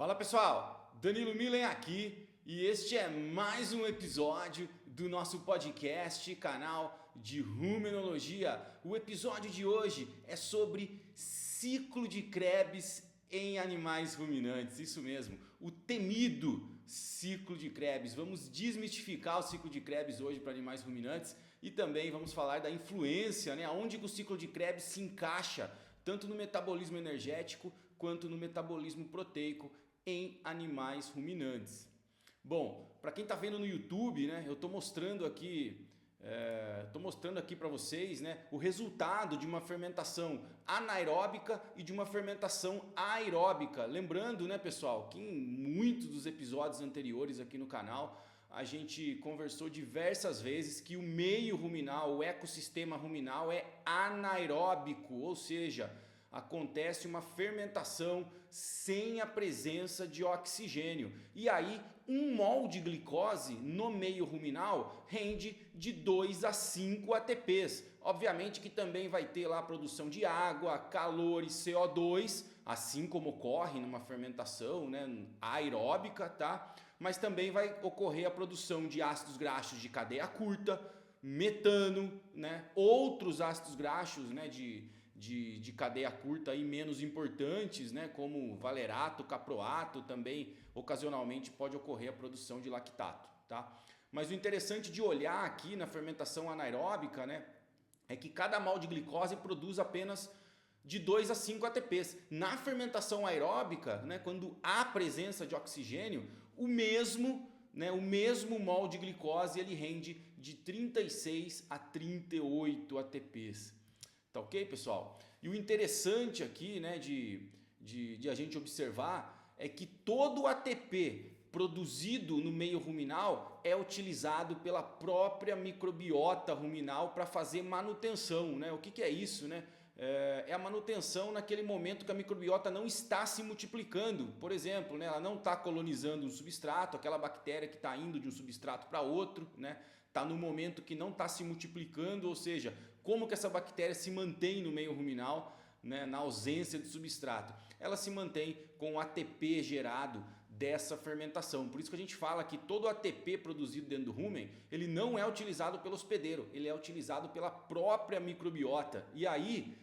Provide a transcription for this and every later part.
Fala pessoal, Danilo Milen aqui e este é mais um episódio do nosso podcast, canal de Rumenologia. O episódio de hoje é sobre ciclo de Krebs em animais ruminantes, isso mesmo, o temido ciclo de Krebs. Vamos desmistificar o ciclo de Krebs hoje para animais ruminantes e também vamos falar da influência, onde o ciclo de Krebs se encaixa tanto no metabolismo energético quanto no metabolismo proteico em animais ruminantes. Bom, para quem está vendo no YouTube, eu estou mostrando aqui para vocês, o resultado de uma fermentação anaeróbica e de uma fermentação aeróbica. Lembrando, pessoal, que em muitos dos episódios anteriores aqui no canal a gente conversou diversas vezes que o meio ruminal, o ecossistema ruminal é anaeróbico, ou seja, acontece uma fermentação sem a presença de oxigênio. E aí, 1 mol de glicose no meio ruminal rende de 2 a 5 ATPs. Obviamente que também vai ter lá a produção de água, calor e CO2, assim como ocorre numa fermentação aeróbica, tá? Mas também vai ocorrer a produção de ácidos graxos de cadeia curta, metano, outros ácidos graxos de cadeia curta e menos importantes, como valerato, caproato, também ocasionalmente pode ocorrer a produção de lactato, tá? Mas o interessante de olhar aqui na fermentação anaeróbica, é que cada mol de glicose produz apenas de 2 a 5 ATPs. Na fermentação aeróbica, quando há presença de oxigênio, o mesmo mol de glicose ele rende de 36 a 38 ATPs. Tá ok, pessoal? E o interessante aqui de a gente observar é que todo o ATP produzido no meio ruminal é utilizado pela própria microbiota ruminal para fazer manutenção. O que é isso? É a manutenção naquele momento que a microbiota não está se multiplicando. Por exemplo, ela não está colonizando um substrato, aquela bactéria que está indo de um substrato para outro, está no momento que não está se multiplicando, ou seja, como que essa bactéria se mantém no meio ruminal, na ausência de substrato? Ela se mantém com o ATP gerado dessa fermentação. Por isso que a gente fala que todo o ATP produzido dentro do rumen, ele não é utilizado pelo hospedeiro, ele é utilizado pela própria microbiota. E aí,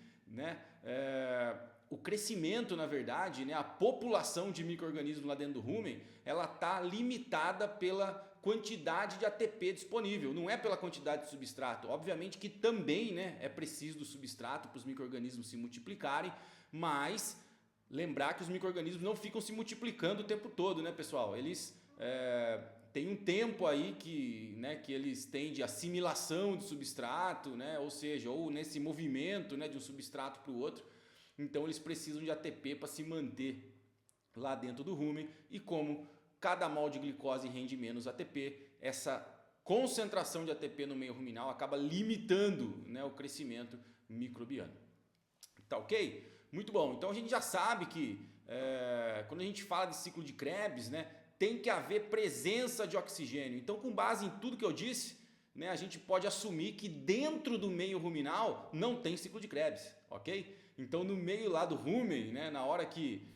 o crescimento, na verdade, a população de micro-organismos lá dentro do rumen, ela está limitada pela quantidade de ATP disponível, não é pela quantidade de substrato. Obviamente que também é preciso do substrato para os micro-organismos se multiplicarem, mas lembrar que os micro-organismos não ficam se multiplicando o tempo todo, pessoal? Eles têm um tempo aí que eles têm de assimilação de substrato, ou seja, ou nesse movimento de um substrato para o outro. Então eles precisam de ATP para se manter lá dentro do rumen, e como cada mol de glicose rende menos ATP, essa concentração de ATP no meio ruminal acaba limitando o crescimento microbiano. Tá ok? Muito bom. Então a gente já sabe que quando a gente fala de ciclo de Krebs, tem que haver presença de oxigênio. Então, com base em tudo que eu disse, a gente pode assumir que dentro do meio ruminal não tem ciclo de Krebs, ok? Então no meio lá do rumen, na hora que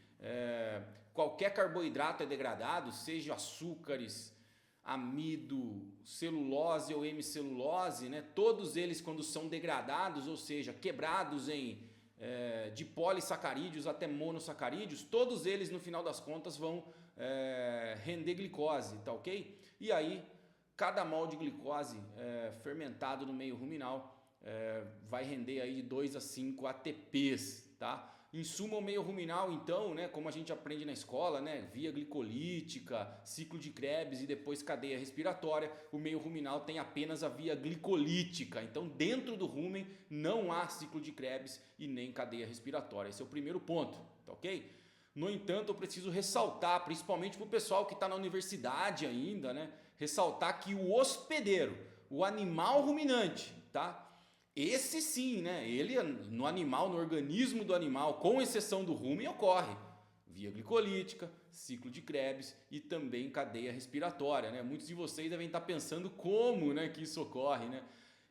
qualquer carboidrato é degradado, seja açúcares, amido, celulose ou hemicelulose, todos eles quando são degradados, ou seja, quebrados de polissacarídeos até monossacarídeos, todos eles no final das contas vão render glicose, tá ok? E aí cada mol de glicose fermentado no meio ruminal vai render aí de 2 a 5 ATPs, tá? Em suma, o meio ruminal, então, como a gente aprende na escola, via glicolítica, ciclo de Krebs e depois cadeia respiratória, o meio ruminal tem apenas a via glicolítica. Então, dentro do rumen não há ciclo de Krebs e nem cadeia respiratória. Esse é o primeiro ponto, tá ok? No entanto, eu preciso ressaltar, principalmente para o pessoal que está na universidade ainda, ressaltar que o hospedeiro, o animal ruminante, tá? Esse sim, ele no animal, no organismo do animal, com exceção do rumen, ocorre via glicolítica, ciclo de Krebs e também cadeia respiratória, Muitos de vocês devem estar pensando como que isso ocorre,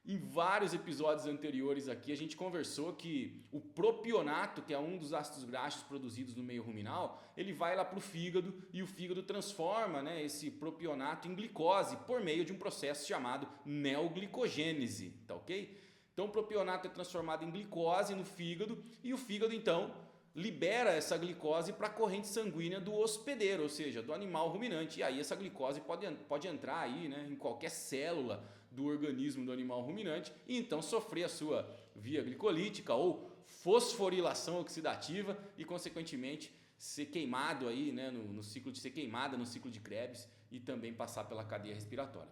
Em vários episódios anteriores aqui a gente conversou que o propionato, que é um dos ácidos graxos produzidos no meio ruminal, ele vai lá para o fígado e o fígado transforma, né, esse propionato em glicose por meio de um processo chamado neoglicogênese, tá ok? Então o propionato é transformado em glicose no fígado e o fígado então libera essa glicose para a corrente sanguínea do hospedeiro, ou seja, do animal ruminante. E aí essa glicose pode entrar aí, né, em qualquer célula do organismo do animal ruminante e então sofrer a sua via glicolítica ou fosforilação oxidativa e consequentemente ser queimado aí, né, no ciclo de ser queimada no ciclo de Krebs e também passar pela cadeia respiratória.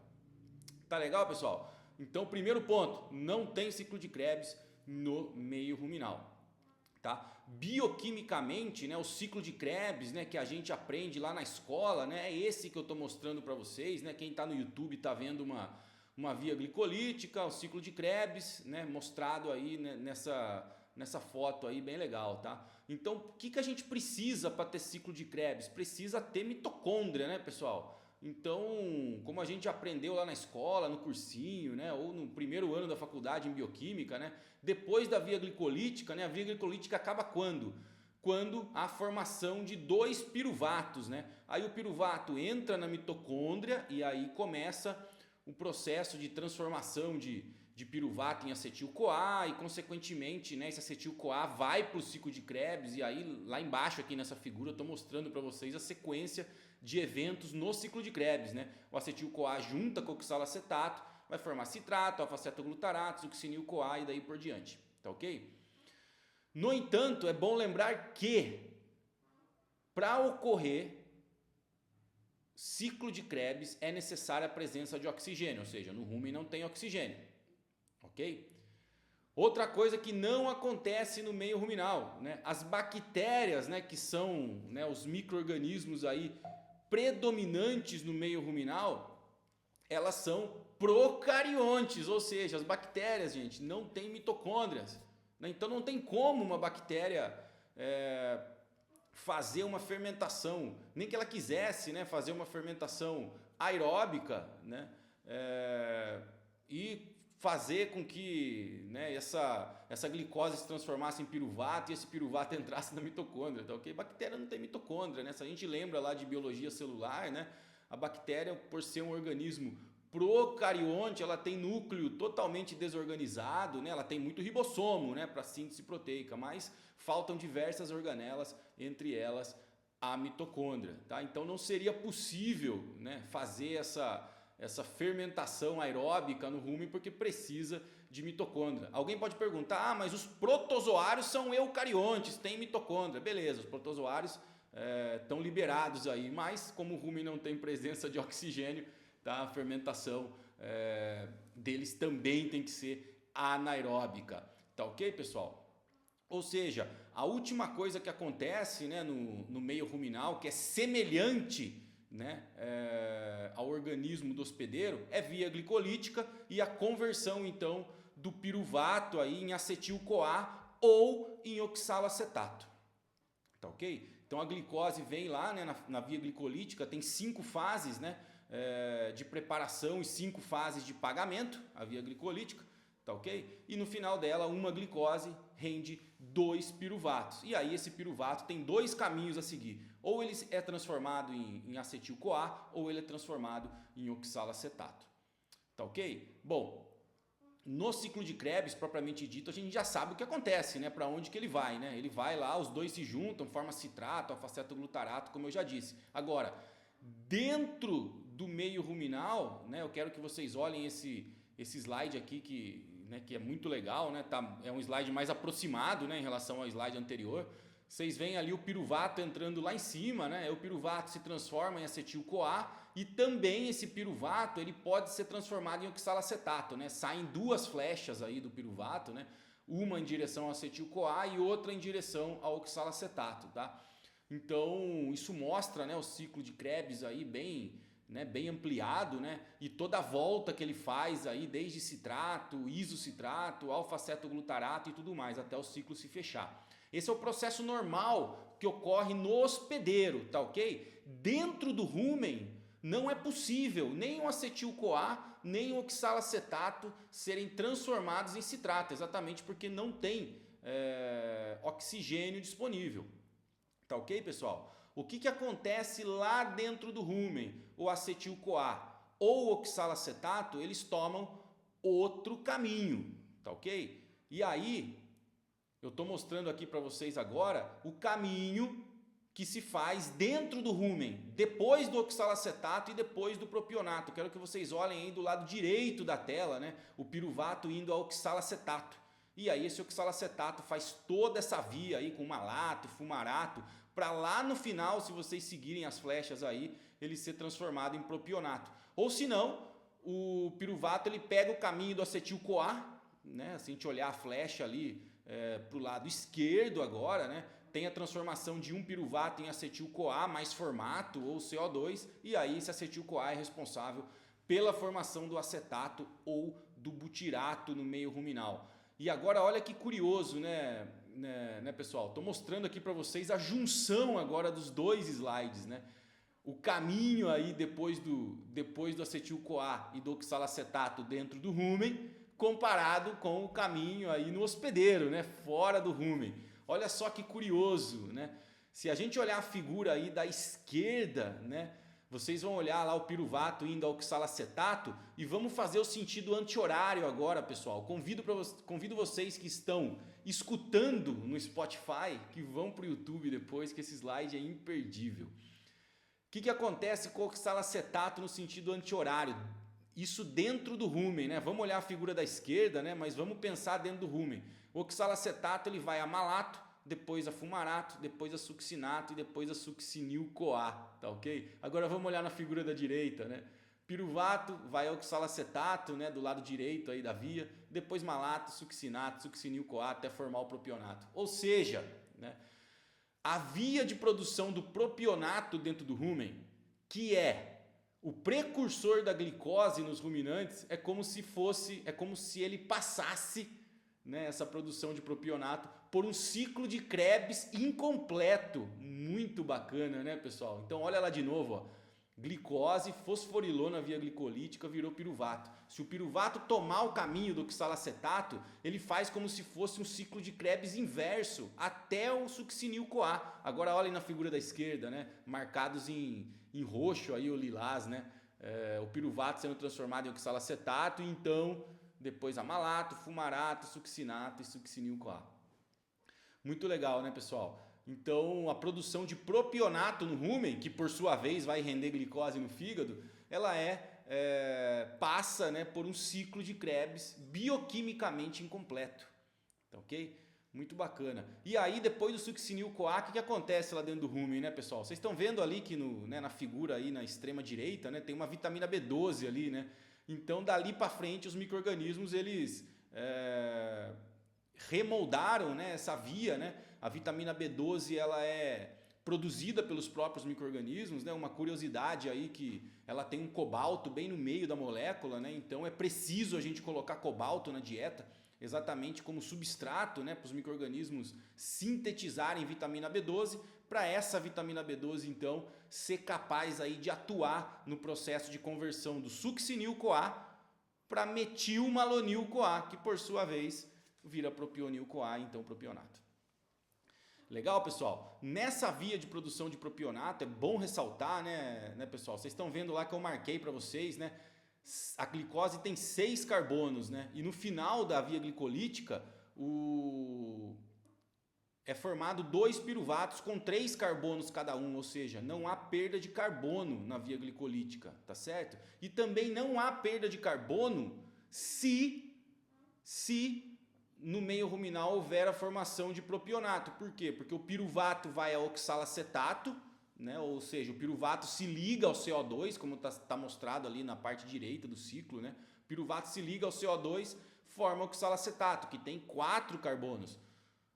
Tá legal, pessoal? Então, primeiro ponto, não tem ciclo de Krebs no meio ruminal. Tá? Bioquimicamente, né, o ciclo de Krebs, né, que a gente aprende lá na escola, né, é esse que eu estou mostrando para vocês. Né, quem está no YouTube está vendo uma via glicolítica, o ciclo de Krebs, né, mostrado aí, né, nessa foto aí bem legal. Tá? Então, o que a gente precisa para ter ciclo de Krebs? Precisa ter mitocôndria, né, pessoal? Então, como a gente aprendeu lá na escola, no cursinho, né, ou no primeiro ano da faculdade em bioquímica, né, depois da via glicolítica, né, a via glicolítica acaba quando? Quando há a formação de 2 piruvatos. Né? Aí o piruvato entra na mitocôndria e aí começa o processo de transformação de piruvato em acetil-CoA e consequentemente, né, esse acetil-CoA vai para o ciclo de Krebs e aí lá embaixo aqui nessa figura eu estou mostrando para vocês a sequência de eventos no ciclo de Krebs. Né? O acetil-CoA junta com o oxalacetato, vai formar citrato, alfa-cetoglutarato, succinil-CoA e daí por diante. Tá ok? No entanto, é bom lembrar que para ocorrer ciclo de Krebs é necessária a presença de oxigênio, ou seja, no rumen não tem oxigênio. Ok? Outra coisa que não acontece no meio ruminal, né? As bactérias, né, que são, né, os micro-organismos aí predominantes no meio ruminal, elas são procariontes, ou seja, as bactérias, gente, não têm mitocôndrias. Né? Então não tem como uma bactéria fazer uma fermentação, nem que ela quisesse, né, fazer uma fermentação aeróbica, né, e fazer com que, né, essa glicose se transformasse em piruvato e esse piruvato entrasse na mitocôndria. Tá ok? Bactéria não tem mitocôndria. Né? Se a gente lembra lá de biologia celular, né, a bactéria, por ser um organismo procarionte, ela tem núcleo totalmente desorganizado, né? Ela tem muito ribossomo, né, para síntese proteica, mas faltam diversas organelas, entre elas a mitocôndria. Tá? Então não seria possível, né, fazer essa fermentação aeróbica no rumen porque precisa de mitocôndria. Alguém pode perguntar, mas os protozoários são eucariontes, têm mitocôndria. Beleza, os protozoários estão liberados aí, mas como o rumen não tem presença de oxigênio, tá, a fermentação deles também tem que ser anaeróbica. Tá ok, pessoal? Ou seja, a última coisa que acontece, né, no meio ruminal, que é semelhante, né, ao organismo do hospedeiro, é via glicolítica e a conversão então do piruvato aí em acetil-CoA ou em oxalacetato. Tá ok? Então a glicose vem lá, né, na via glicolítica, tem 5 fases, né, de preparação e 5 fases de pagamento, a via glicolítica. Tá ok? E no final dela, uma glicose rende 2 piruvatos. E aí esse piruvato tem 2 caminhos a seguir. Ou ele é transformado em acetil-CoA ou ele é transformado em oxalacetato. Tá ok? Bom, no ciclo de Krebs, propriamente dito, a gente já sabe o que acontece, né? Para onde que ele vai, né? Ele vai lá, os dois se juntam, forma citrato, alfa-cetoglutarato, como eu já disse. Agora, dentro do meio ruminal, né? Eu quero que vocês olhem esse slide aqui que é muito legal, né? É um slide mais aproximado, né, em relação ao slide anterior. Vocês veem ali o piruvato entrando lá em cima, né? O piruvato se transforma em acetil-CoA e também esse piruvato ele pode ser transformado em oxalacetato, né? Saem 2 flechas aí do piruvato, né? Uma em direção ao acetil-CoA e outra em direção ao oxalacetato, tá? Então isso mostra, né, o ciclo de Krebs aí bem ampliado, né? E toda a volta que ele faz aí, desde citrato, isocitrato, alfa-cetoglutarato e tudo mais, até o ciclo se fechar. Esse é o processo normal que ocorre no hospedeiro, tá ok? Dentro do rumen, Não é possível nem o acetil-CoA, nem o oxalacetato serem transformados em citrato, exatamente porque não tem oxigênio disponível. Tá ok, pessoal? O que acontece lá dentro do rumen? O acetil-CoA ou o oxalacetato, eles tomam outro caminho, tá ok? E aí, eu estou mostrando aqui para vocês agora o caminho que se faz dentro do rumen, depois do oxalacetato e depois do propionato. Quero que vocês olhem aí do lado direito da tela, né? O piruvato indo ao oxalacetato. E aí esse oxalacetato faz toda essa via aí com malato, fumarato, para lá no final, se vocês seguirem as flechas aí, ele ser transformado em propionato. Ou se não, o piruvato ele pega o caminho do acetil-CoA, né? Se a gente olhar a flecha ali para o lado esquerdo agora, né? Tem a transformação de um piruvato em acetil-CoA mais formato ou CO2, e aí esse acetil-CoA é responsável pela formação do acetato ou do butirato no meio ruminal. E agora olha que curioso, né pessoal? Estou mostrando aqui para vocês a junção agora dos dois slides, né? O caminho aí depois do acetil-CoA e do oxalacetato dentro do rumen, comparado com o caminho aí no hospedeiro, né? Fora do rumen. Olha só que curioso, né? Se a gente olhar a figura aí da esquerda, né? Vocês vão olhar lá o piruvato indo ao oxalacetato e vamos fazer o sentido anti-horário agora, pessoal. Convido vocês que estão escutando no Spotify, que vão para o YouTube depois, que esse slide é imperdível. O que acontece com o oxalacetato no sentido anti-horário? Isso dentro do rumen, né? Vamos olhar a figura da esquerda, né? Mas vamos pensar dentro do rumen. O oxalacetato ele vai a malato, depois a fumarato, depois a succinato e depois a succinil-CoA, tá ok? Agora vamos olhar na figura da direita, né? Piruvato vai ao oxalacetato, né? Do lado direito aí da via, depois malato, succinato, succinil-CoA até formar o propionato. Ou seja, né? A via de produção do propionato dentro do rumen, que é o precursor da glicose nos ruminantes, é como se ele passasse, né, essa produção de propionato por um ciclo de Krebs incompleto. Muito bacana, né, pessoal? Então olha lá de novo, ó. Glicose fosforilou na via glicolítica, virou piruvato. Se o piruvato tomar o caminho do oxalacetato, ele faz como se fosse um ciclo de Krebs inverso até o succinil-CoA. Agora olhem na figura da esquerda, né? Marcados em roxo aí, o lilás, né? O piruvato sendo transformado em oxalacetato, e então depois amalato, fumarato, succinato e succinil-CoA. Muito legal, né, pessoal? Então, a produção de propionato no rumen, que por sua vez vai render glicose no fígado, ela passa, né, por um ciclo de Krebs bioquimicamente incompleto. Tá ok? Muito bacana. E aí, depois do succinil-CoA, o que acontece lá dentro do rumen, né, pessoal? Vocês estão vendo ali que na figura aí na extrema direita, né, tem uma vitamina B12 ali, né? Então, dali para frente, os micro-organismos, eles remoldaram, né, essa via, né? A vitamina B12 ela é produzida pelos próprios micro-organismos, né? Uma curiosidade aí que ela tem um cobalto bem no meio da molécula, né? Então é preciso a gente colocar cobalto na dieta, exatamente como substrato, né, para os micro-organismos sintetizarem vitamina B12, para essa vitamina B12 então ser capaz aí de atuar no processo de conversão do succinil-CoA para metilmalonil-CoA, que por sua vez vira propionil-CoA, então propionato. Legal, pessoal? Nessa via de produção de propionato, é bom ressaltar, né, pessoal? Vocês estão vendo lá que eu marquei para vocês, né? A glicose tem 6 carbonos, né? E no final da via glicolítica, é formado 2 piruvatos com 3 carbonos cada um, ou seja, não há perda de carbono na via glicolítica, tá certo? E também não há perda de carbono se no meio ruminal houver a formação de propionato. Por quê? Porque o piruvato vai ao oxalacetato, né? Ou seja, o piruvato se liga ao CO2, como está mostrado ali na parte direita do ciclo, né? O piruvato se liga ao CO2, forma o oxalacetato, que tem 4 carbonos.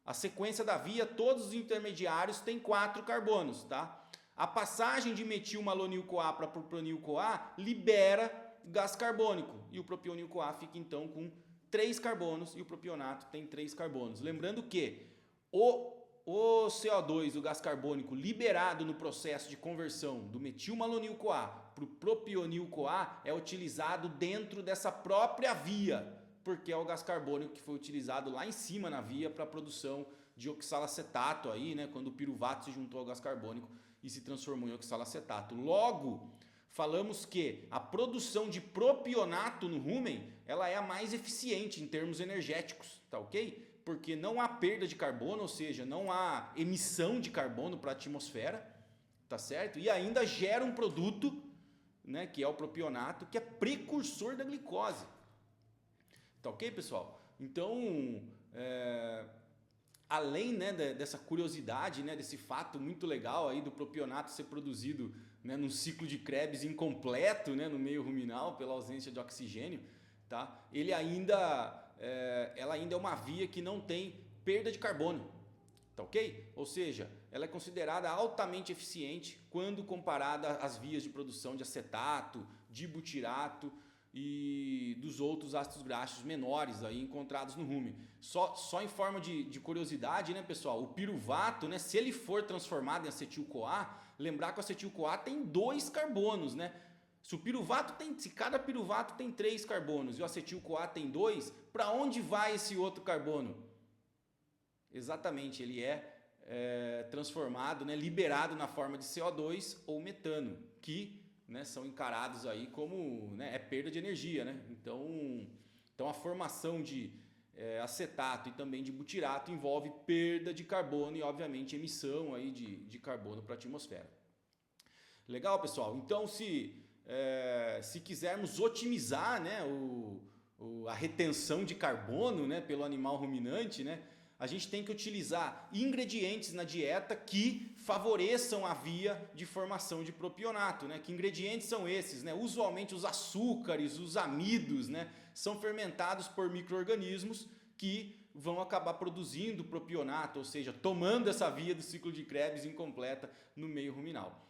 A sequência da via, todos os intermediários têm 4 carbonos, tá? A passagem de metilmalonil-CoA para propanil-CoA libera gás carbônico, e o propionil-CoA fica então com 3 carbonos e o propionato tem 3 carbonos. Lembrando que o o CO2, o gás carbônico, liberado no processo de conversão do metilmalonil-CoA para o propionil-CoA é utilizado dentro dessa própria via, porque é o gás carbônico que foi utilizado lá em cima na via para a produção de oxalacetato, aí, né, quando o piruvato se juntou ao gás carbônico e se transformou em oxalacetato. Logo, falamos que a produção de propionato no rumen ela é a mais eficiente em termos energéticos, tá ok? Porque não há perda de carbono, ou seja, não há emissão de carbono para a atmosfera, tá certo? E ainda gera um produto, né, que é o propionato, que é precursor da glicose. Tá ok, pessoal? Então, além, né, dessa curiosidade, né, desse fato muito legal aí do propionato ser produzido, né, num ciclo de Krebs incompleto, né, no meio ruminal pela ausência de oxigênio, tá? Ela ainda é uma via que não tem perda de carbono, tá ok? Ou seja, ela é considerada altamente eficiente quando comparada às vias de produção de acetato, de butirato e dos outros ácidos graxos menores aí encontrados no rumen. Só em forma de curiosidade, né, pessoal? O piruvato, né, se ele for transformado em acetil-CoA, lembrar que o acetil-CoA tem 2 carbonos, né? Se cada piruvato tem 3 carbonos e o acetil-CoA tem 2, para onde vai esse outro carbono? Exatamente, ele é transformado, né, liberado na forma de CO2 ou metano, que, né, são encarados aí como, né, perda de energia, né? Então a formação de acetato e também de butirato envolve perda de carbono e obviamente emissão aí de carbono para a atmosfera. Legal, pessoal? Então se quisermos otimizar, né, a retenção de carbono, né, pelo animal ruminante, né, a gente tem que utilizar ingredientes na dieta que favoreçam a via de formação de propionato, né? Que ingredientes são esses, né? Usualmente os açúcares, os amidos, né, são fermentados por micro-organismos que vão acabar produzindo propionato, ou seja, tomando essa via do ciclo de Krebs incompleta no meio ruminal.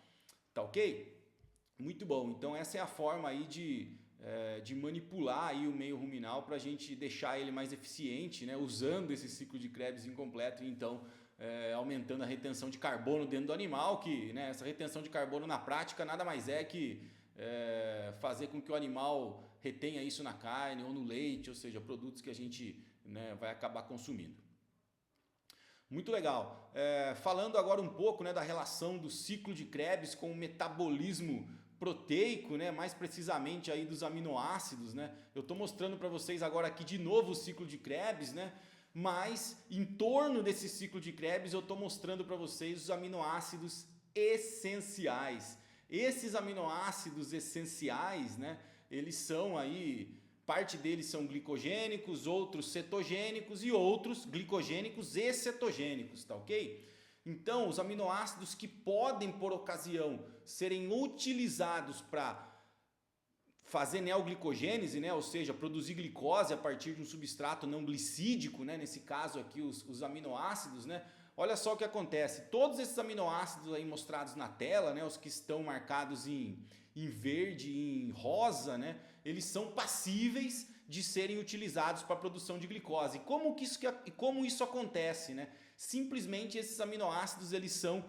Tá ok? Muito bom. Então essa é a forma aí de manipular aí o meio ruminal para a gente deixar ele mais eficiente, né, usando esse ciclo de Krebs incompleto e então aumentando a retenção de carbono dentro do animal, que, né, essa retenção de carbono na prática nada mais é que fazer com que o animal retenha isso na carne ou no leite, ou seja, produtos que a gente, né, vai acabar consumindo. Muito legal. Falando agora um pouco, né, da relação do ciclo de Krebs com o metabolismo proteico, né, mais precisamente aí dos aminoácidos, né? Eu estou mostrando para vocês agora aqui de novo o ciclo de Krebs, né? Mas em torno desse ciclo de Krebs eu estou mostrando para vocês os aminoácidos essenciais. Esses aminoácidos essenciais, né, eles são aí, parte deles são glicogênicos, outros cetogênicos e outros glicogênicos e cetogênicos, tá ok? Então, os aminoácidos que podem, por ocasião, serem utilizados para fazer neoglicogênese, né? Ou seja, produzir glicose a partir de um substrato não glicídico, né? Nesse caso aqui, os aminoácidos, né? Olha só o que acontece. Todos esses aminoácidos aí mostrados na tela, né? Os que estão marcados em verde e em rosa, né? Eles são passíveis de serem utilizados para a produção de glicose. Como isso acontece, né? Simplesmente esses aminoácidos eles são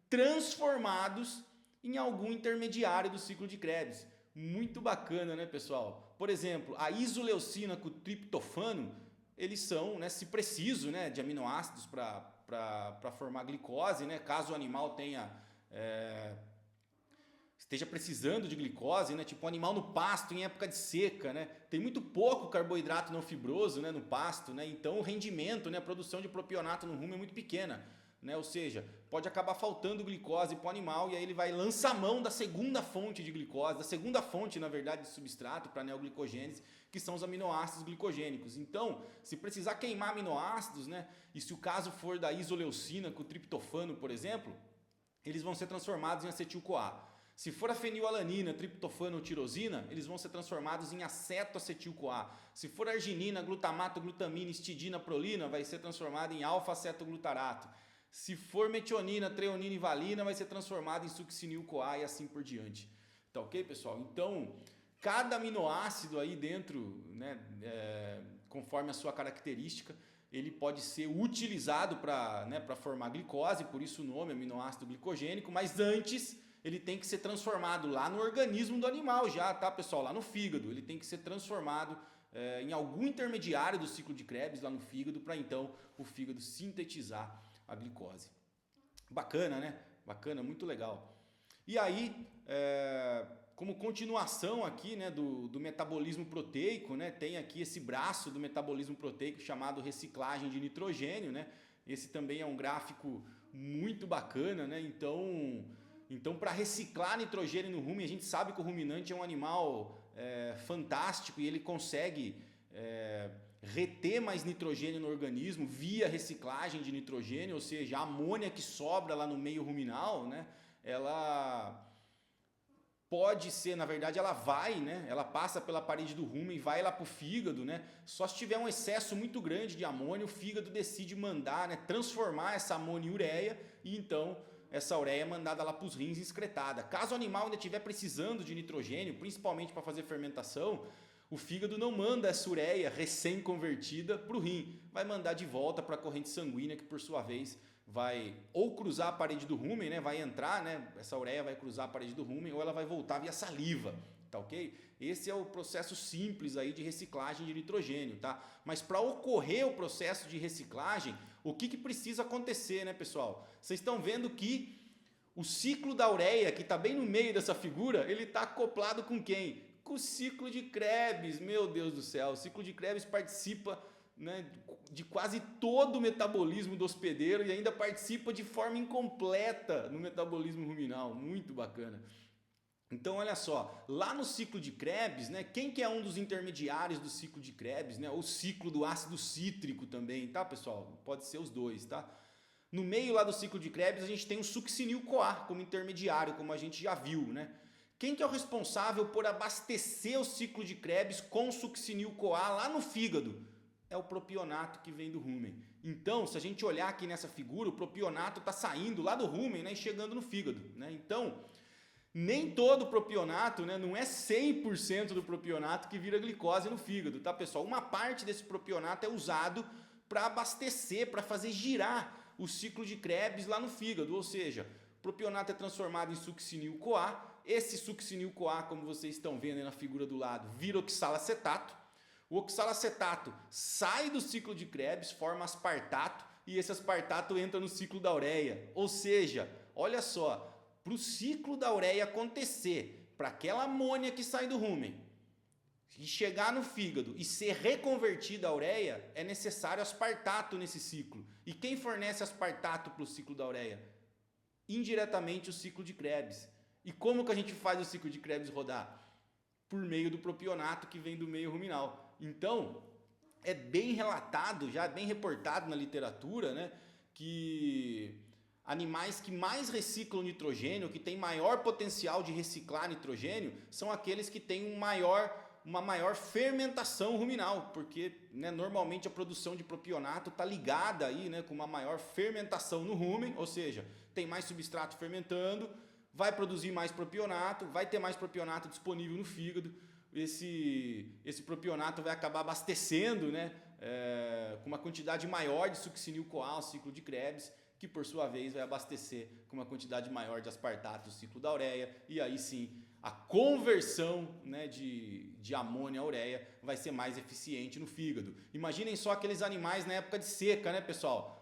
transformados em algum intermediário do ciclo de Krebs. Muito bacana, né, pessoal? Por exemplo, a isoleucina com o triptofano, eles são, né, se preciso, né, de aminoácidos para formar glicose, né? Caso o animal esteja precisando de glicose, né? Tipo um animal no pasto em época de seca, né? Tem muito pouco carboidrato não fibroso, né, no pasto, né? Então o rendimento, né, a produção de propionato no rumo é muito pequena, né? Ou seja, pode acabar faltando glicose para o animal e aí ele vai lançar mão da segunda fonte de glicose, da segunda fonte, na verdade, de substrato para neoglicogênese, que são os aminoácidos glicogênicos. Então, se precisar queimar aminoácidos, né, e se o caso for da isoleucina com o triptofano, por exemplo, eles vão ser transformados em acetil-CoA. Se for a fenilalanina, triptofano ou tirosina, eles vão ser transformados em acetoacetil-CoA. Se for arginina, glutamato, glutamina, histidina, prolina, vai ser transformado em alfa-acetoglutarato. Se for metionina, treonina e valina, vai ser transformado em succinil-CoA e assim por diante. Tá ok, pessoal? Então, cada aminoácido aí dentro, né, conforme a sua característica, ele pode ser utilizado para, né, para formar glicose, por isso o nome, aminoácido glicogênico, mas antes ele tem que ser transformado lá no organismo do animal já, tá, pessoal? Lá no fígado, ele tem que ser transformado em algum intermediário do ciclo de Krebs lá no fígado, para então o fígado sintetizar a glicose. Bacana, né? Bacana, muito legal. E aí, como continuação aqui, né, do metabolismo proteico, né, tem aqui esse braço do metabolismo proteico chamado reciclagem de nitrogênio, né? Esse também é um gráfico muito bacana, né? Então para reciclar nitrogênio no rumen, a gente sabe que o ruminante é um animal fantástico e ele consegue reter mais nitrogênio no organismo via reciclagem de nitrogênio, ou seja, a amônia que sobra lá no meio ruminal, né, ela pode ser, na verdade, ela vai, né, ela passa pela parede do rumen e vai lá para o fígado, né, só se tiver um excesso muito grande de amônia, o fígado decide mandar, né, transformar essa amônia em ureia e então essa ureia é mandada lá para os rins excretada. Caso o animal ainda estiver precisando de nitrogênio, principalmente para fazer fermentação, o fígado não manda essa ureia recém-convertida para o rim, vai mandar de volta para a corrente sanguínea que por sua vez vai ou cruzar a parede do rumen, né, vai entrar, né, essa ureia vai cruzar a parede do rumen ou ela vai voltar via saliva, tá ok? Esse é o processo simples aí de reciclagem de nitrogênio, tá? Mas para ocorrer o processo de reciclagem, o que precisa acontecer, né, pessoal? Vocês estão vendo que o ciclo da ureia, que está bem no meio dessa figura, ele está acoplado com quem? Com o ciclo de Krebs, meu Deus do céu. O ciclo de Krebs participa, né, de quase todo o metabolismo do hospedeiro e ainda participa de forma incompleta no metabolismo ruminal. Muito bacana. Então, olha só, lá no ciclo de Krebs, né, quem que é um dos intermediários do ciclo de Krebs, né, o ciclo do ácido cítrico também, tá, pessoal? Pode ser os dois, tá? No meio lá do ciclo de Krebs, a gente tem o succinil-CoA como intermediário, como a gente já viu, né? Quem que é o responsável por abastecer o ciclo de Krebs com succinil-CoA lá no fígado? É o propionato que vem do rumen. Então, se a gente olhar aqui nessa figura, o propionato está saindo lá do rumen, né, e chegando no fígado, né? Então, nem todo propionato, né, não é 100% do propionato que vira glicose no fígado, tá, pessoal? Uma parte desse propionato é usado para abastecer, para fazer girar o ciclo de Krebs lá no fígado, ou seja, o propionato é transformado em succinil-CoA, esse succinil-CoA, como vocês estão vendo aí na figura do lado, vira oxalacetato, o oxalacetato sai do ciclo de Krebs, forma aspartato, e esse aspartato entra no ciclo da ureia, ou seja, olha só, para o ciclo da ureia acontecer, para aquela amônia que sai do rumen, e chegar no fígado e ser reconvertida a ureia, é necessário aspartato nesse ciclo. E quem fornece aspartato para o ciclo da ureia? Indiretamente o ciclo de Krebs. E como que a gente faz o ciclo de Krebs rodar? Por meio do propionato que vem do meio ruminal. Então, é bem relatado, já é bem reportado na literatura, né, que animais que mais reciclam nitrogênio, que têm maior potencial de reciclar nitrogênio, são aqueles que têm uma maior fermentação ruminal, porque, né, normalmente a produção de propionato está ligada aí, né, com uma maior fermentação no rumen, ou seja, tem mais substrato fermentando, vai produzir mais propionato, vai ter mais propionato disponível no fígado, esse propionato vai acabar abastecendo, né, com uma quantidade maior de succinil-CoA, o ciclo de Krebs, que por sua vez vai abastecer com uma quantidade maior de aspartato, o ciclo da ureia, e aí sim a conversão, né, de amônia a ureia vai ser mais eficiente no fígado. Imaginem só aqueles animais na época de seca, né, pessoal?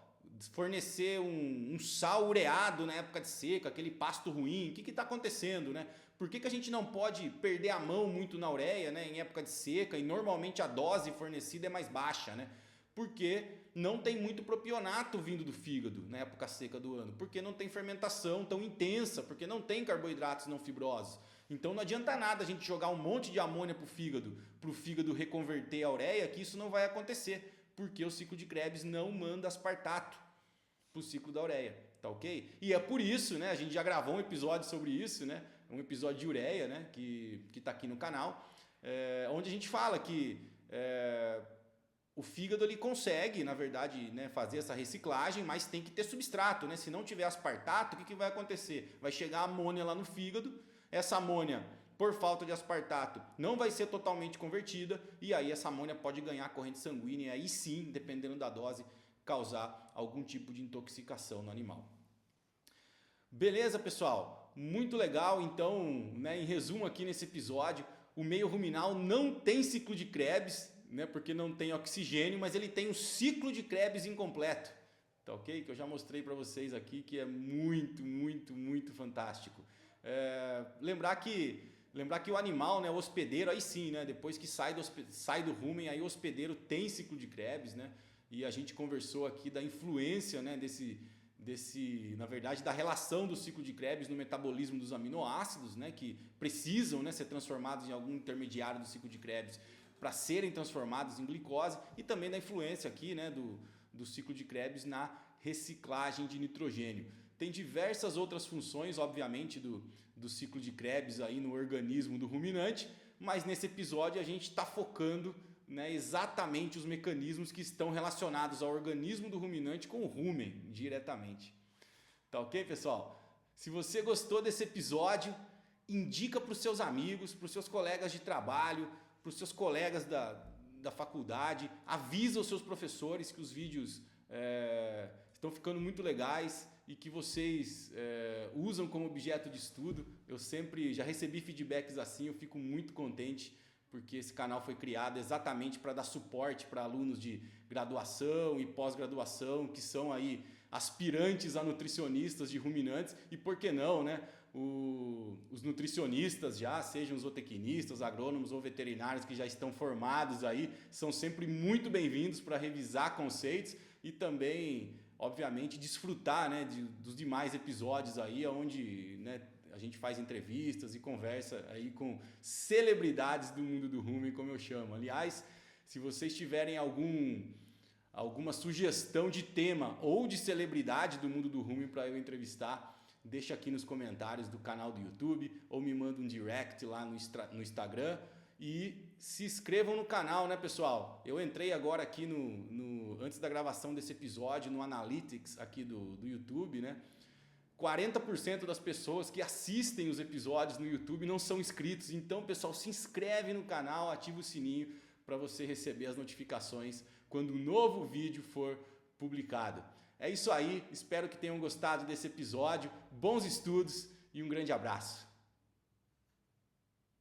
Fornecer um sal ureado na época de seca, aquele pasto ruim, o que está acontecendo, né? Por que a gente não pode perder a mão muito na ureia, né, em época de seca, e normalmente a dose fornecida é mais baixa, né? Porque não tem muito propionato vindo do fígado na época seca do ano, porque não tem fermentação tão intensa, porque não tem carboidratos não fibrosos. Então não adianta nada a gente jogar um monte de amônia para o fígado reconverter a ureia, que isso não vai acontecer, porque o ciclo de Krebs não manda aspartato para o ciclo da ureia, tá ok? E é por isso, né, a gente já gravou um episódio sobre isso, né, um episódio de ureia, né, que está aqui no canal, onde a gente fala que o fígado ele consegue, na verdade, né, fazer essa reciclagem, mas tem que ter substrato, né? Se não tiver aspartato, o que vai acontecer? Vai chegar amônia lá no fígado, essa amônia por falta de aspartato, não vai ser totalmente convertida e aí essa amônia pode ganhar corrente sanguínea e aí sim, dependendo da dose, causar algum tipo de intoxicação no animal. Beleza, pessoal? Muito legal. Então, né, em resumo aqui nesse episódio, o meio ruminal não tem ciclo de Krebs, né, porque não tem oxigênio, mas ele tem um ciclo de Krebs incompleto. Tá ok? Que eu já mostrei para vocês aqui, que é muito fantástico. Lembrar que o animal, né, o hospedeiro, aí sim, né, depois que sai do rumen, aí o hospedeiro tem ciclo de Krebs, né? E a gente conversou aqui da influência, né, na verdade, da relação do ciclo de Krebs no metabolismo dos aminoácidos, né, que precisam, né, ser transformados em algum intermediário do ciclo de Krebs para serem transformados em glicose, e também da influência aqui, né, do ciclo de Krebs na reciclagem de nitrogênio. Tem diversas outras funções, obviamente, do ciclo de Krebs aí no organismo do ruminante, mas nesse episódio a gente está focando, né, exatamente os mecanismos que estão relacionados ao organismo do ruminante com o rumen diretamente. Tá ok, pessoal? Se você gostou desse episódio, indica para os seus amigos, para os seus colegas de trabalho, para os seus colegas da faculdade, avisa os seus professores que os vídeos estão ficando muito legais e que vocês usam como objeto de estudo. Eu sempre já recebi feedbacks assim, eu fico muito contente, porque esse canal foi criado exatamente para dar suporte para alunos de graduação e pós-graduação, que são aí aspirantes a nutricionistas de ruminantes, e por que não, né? Os nutricionistas já, sejam zootecnistas, agrônomos ou veterinários que já estão formados aí, são sempre muito bem-vindos para revisar conceitos e também, obviamente, desfrutar, né, dos demais episódios aí, onde, né, a gente faz entrevistas e conversa aí com celebridades do mundo do rumen, como eu chamo. Aliás, se vocês tiverem alguma sugestão de tema ou de celebridade do mundo do rumen para eu entrevistar, deixa aqui nos comentários do canal do YouTube ou me manda um direct lá no Instagram. E se inscrevam no canal, né, pessoal? Eu entrei agora aqui antes da gravação desse episódio no Analytics aqui do YouTube, né? 40% das pessoas que assistem os episódios no YouTube não são inscritos. Então, pessoal, se inscreve no canal, ativa o sininho para você receber as notificações quando um novo vídeo for publicado. É isso aí, espero que tenham gostado desse episódio. Bons estudos e um grande abraço.